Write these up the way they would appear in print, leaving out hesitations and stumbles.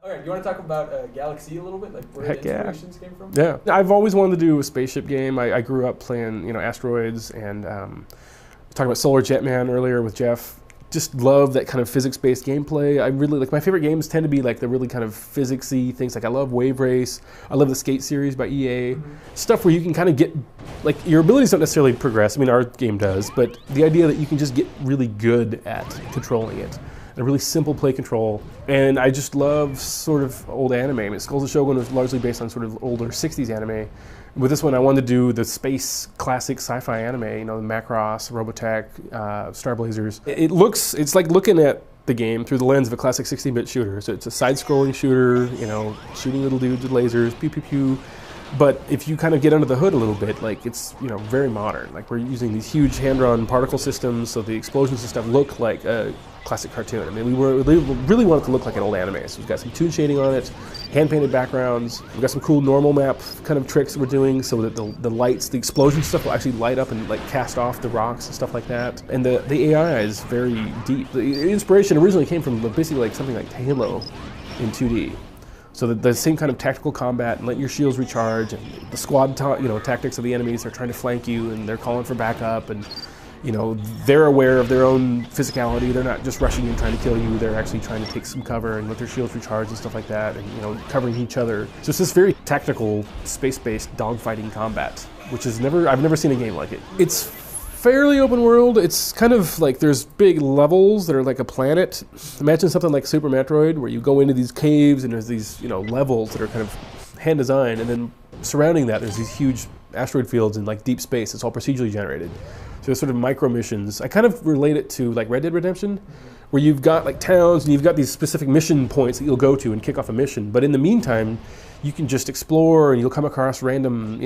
All right, you want to talk about Galak-Z a little bit, like where Heck the yeah. inspirations came from? Yeah, I've always wanted to do a spaceship game. I grew up playing, asteroids, and talking about Solar Jetman earlier with Jeff. Just love that kind of physics-based gameplay. I really like, my favorite games tend to be like the really kind of physics-y things. Like I love Wave Race. I love the Skate series by EA. Stuff where you can kind of get, like, your abilities don't necessarily progress. I mean, our game does, but the idea that you can just get really good at controlling it. A really simple play control. And I just love sort of old anime. I mean, Skulls of Shogun was largely based on sort of older 60s anime. With this one, I wanted to do the space classic sci-fi anime, the Macross, Robotech, Star Blazers. It's like looking at the game through the lens of a classic 16-bit shooter. So it's a side-scrolling shooter, shooting little dudes with lasers, pew pew pew. But if you kind of get under the hood a little bit, like it's very modern. Like we're using these huge hand-drawn particle systems, so the explosions and stuff look like a classic cartoon. I mean, we really want it to look like an old anime. So we've got some toon shading on it, hand-painted backgrounds. We've got some cool normal map kind of tricks that we're doing, so that the lights, the explosion stuff will actually light up and like cast off the rocks and stuff like that. And the AI is very deep. The inspiration originally came from basically like something like Halo in 2D. So the same kind of tactical combat and letting your shields recharge, and the squad tactics of the enemies. They're trying to flank you and they're calling for backup, and they're aware of their own physicality. They're not just rushing in trying to kill you. They're actually trying to take some cover and let their shields recharge and stuff like that, and covering each other. So it's this very tactical, space-based dogfighting combat, which I've never seen a game like it. It's fairly open world. It's kind of like there's big levels that are like a planet. Imagine something like Super Metroid, where you go into these caves and there's these levels that are kind of hand designed, and then surrounding that there's these huge asteroid fields in like deep space. It's all procedurally generated. So there's sort of micro missions. I kind of relate it to like Red Dead Redemption, where you've got like towns and you've got these specific mission points that you'll go to and kick off a mission. But in the meantime, you can just explore and you'll come across random,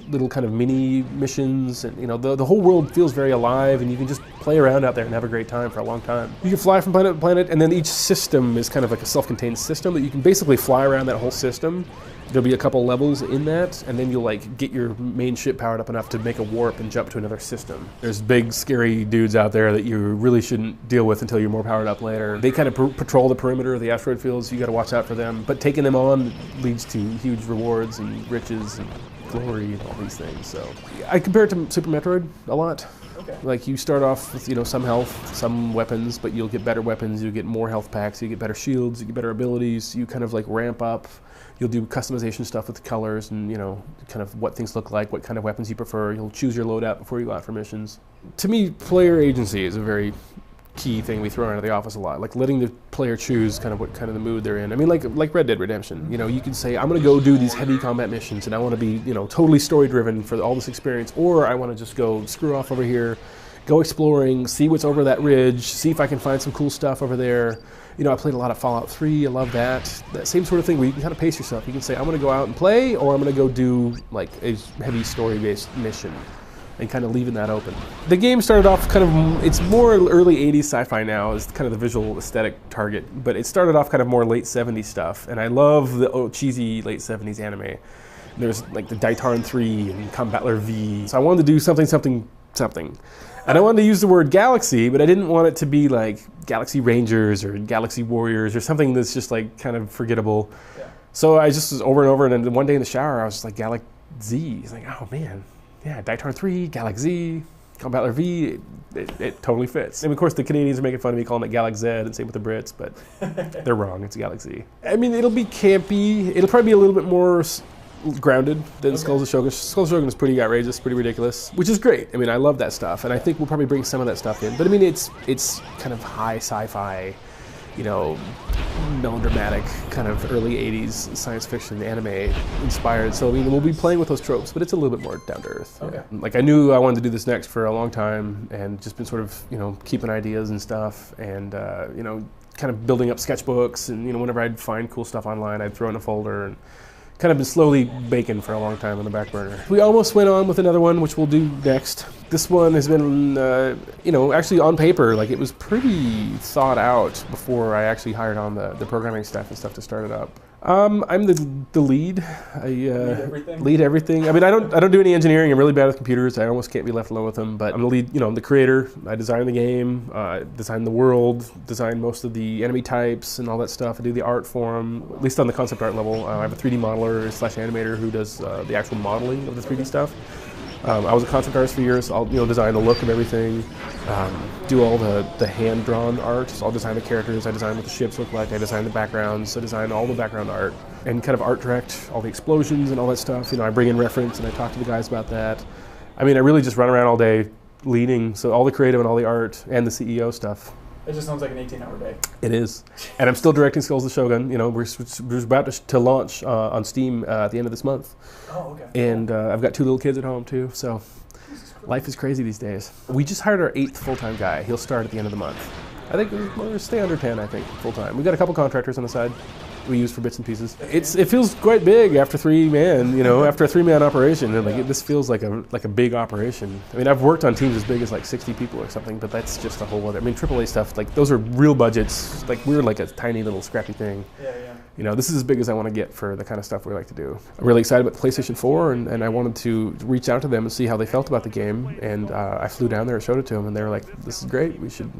little kind of mini missions, and the whole world feels very alive, and you can just play around out there and have a great time for a long time. You can fly from planet to planet, and then each system is kind of like a self-contained system that you can basically fly around that whole system. There'll be a couple levels in that, and then you'll like get your main ship powered up enough to make a warp and jump to another system. There's big scary dudes out there that you really shouldn't deal with until you're more powered up later. They kind of patrol the perimeter of the asteroid fields, so you got to watch out for them. But taking them on leads to huge rewards and riches and glory and all these things. So I compare it to Super Metroid a lot. Okay. Like you start off with some health, some weapons, but you'll get better weapons, you'll get more health packs, you get better shields, you get better abilities, you kind of like ramp up. You'll do customization stuff with the colors and kind of what things look like, what kind of weapons you prefer. You'll choose your loadout before you go out for missions. To me, player agency is a very key thing we throw around at the office a lot. Like letting the player choose kind of what kind of the mood they're in. I mean, like Red Dead Redemption. You can say, I'm going to go do these heavy combat missions, and I want to be totally story driven for all this experience, or I want to just go screw off over here, go exploring, see what's over that ridge, see if I can find some cool stuff over there. I played a lot of Fallout 3, I love that. That same sort of thing where you can kind of pace yourself. You can say, I'm going to go out and play, or I'm going to go do like a heavy story-based mission, and kind of leaving that open. The game started off kind of, it's more early 80s sci-fi now is kind of the visual aesthetic target, but it started off kind of more late 70s stuff, and I love the cheesy late 70s anime. There's like the Daitarn 3 and Combattler V. So I wanted to do something. And I wanted to use the word Galak-Z, but I didn't want it to be like Galaxy Rangers or Galaxy Warriors or something that's just like kind of forgettable. Yeah. So I just was over and over, and then one day in the shower, I was just like, Galak-Z. It's like, oh man, yeah, Daitarn 3, Galak-Z, Combattler V, it totally fits. And of course the Canadians are making fun of me calling it Galak-Z, and same with the Brits, but they're wrong, it's Galak-Z. I mean, it'll be campy, it'll probably be a little bit more grounded than Skulls of Shogun. Skulls of Shogun is pretty outrageous, pretty ridiculous, which is great. I mean, I love that stuff, and I think we'll probably bring some of that stuff in. But I mean, it's kind of high sci-fi, melodramatic, kind of early 80s science fiction anime inspired. So I mean, we'll be playing with those tropes, but it's a little bit more down to earth. Okay. Yeah. Like I knew I wanted to do this next for a long time, and just been sort of keeping ideas and stuff, and kind of building up sketchbooks, and whenever I'd find cool stuff online, I'd throw in a folder, and kind of been slowly baking for a long time on the back burner. We almost went on with another one, which we'll do next, This one has been, you know, actually on paper, like it was pretty thought out before I actually hired on the programming staff and stuff to start it up. I'm the lead. I lead everything. I mean, I don't do any engineering. I'm really bad with computers. I almost can't be left alone with them. But I'm the lead. You know, I'm the creator. I design the game, design the world, design most of the enemy types and all that stuff. I do the art for them, at least on the concept art level. I have a 3D modeler / animator who does the actual modeling of the 3D stuff. I was a concept artist for years. So I'll design the look of everything, do all the hand-drawn art. So I'll design the characters. I design what the ships look like. I design the backgrounds. I design all the background art and kind of art direct all the explosions and all that stuff. You know, I bring in reference and I talk to the guys about that. I mean, I really just run around all day leading. So all the creative and all the art and the CEO stuff. It just sounds like an 18-hour day. It is. And I'm still directing Skulls of the Shogun. You know, we're about to launch on Steam at the end of this month. Oh, okay. And I've got 2 little kids at home, too, so life is crazy these days. We just hired our 8th full-time guy. He'll start at the end of the month. I think we'll stay under 10, I think, full-time. We've got a couple contractors on the side we use for bits and pieces. It feels quite big after 3-man, you know, after a 3-man operation. And this feels like a big operation. I mean, I've worked on teams as big as like 60 people or something, but that's just a whole other. I mean, AAA stuff, like those are real budgets. Like we're like a tiny little scrappy thing. Yeah. You know, this is as big as I want to get for the kind of stuff we like to do. I'm really excited about the PlayStation 4, and I wanted to reach out to them and see how they felt about the game. And I flew down there and showed it to them, and they were like, "This is great. We should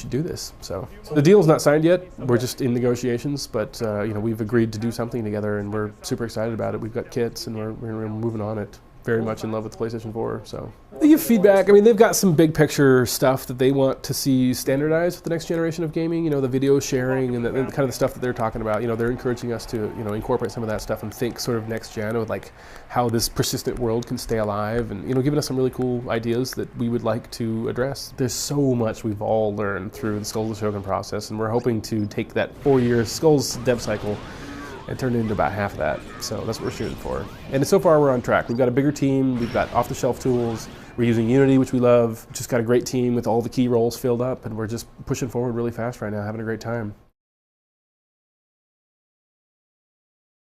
do this." So the deal's not signed yet. We're just in negotiations, but we've agreed to do something together, and we're super excited about it. We've got kits, and we're moving on it. Very much in love with the PlayStation 4, so. They give feedback. I mean, they've got some big picture stuff that they want to see standardized with the next generation of gaming, you know, the video sharing and the kind of the stuff that they're talking about. You know, they're encouraging us to, incorporate some of that stuff and think sort of next gen with like how this persistent world can stay alive and, giving us some really cool ideas that we would like to address. There's so much we've all learned through the Skulls of the Shogun process, and we're hoping to take that 4-year Skulls dev cycle and turned it into about half of that. So that's what we're shooting for. And so far we're on track. We've got a bigger team, we've got off-the-shelf tools, we're using Unity, which we love. Just got a great team with all the key roles filled up, and we're just pushing forward really fast right now, having a great time.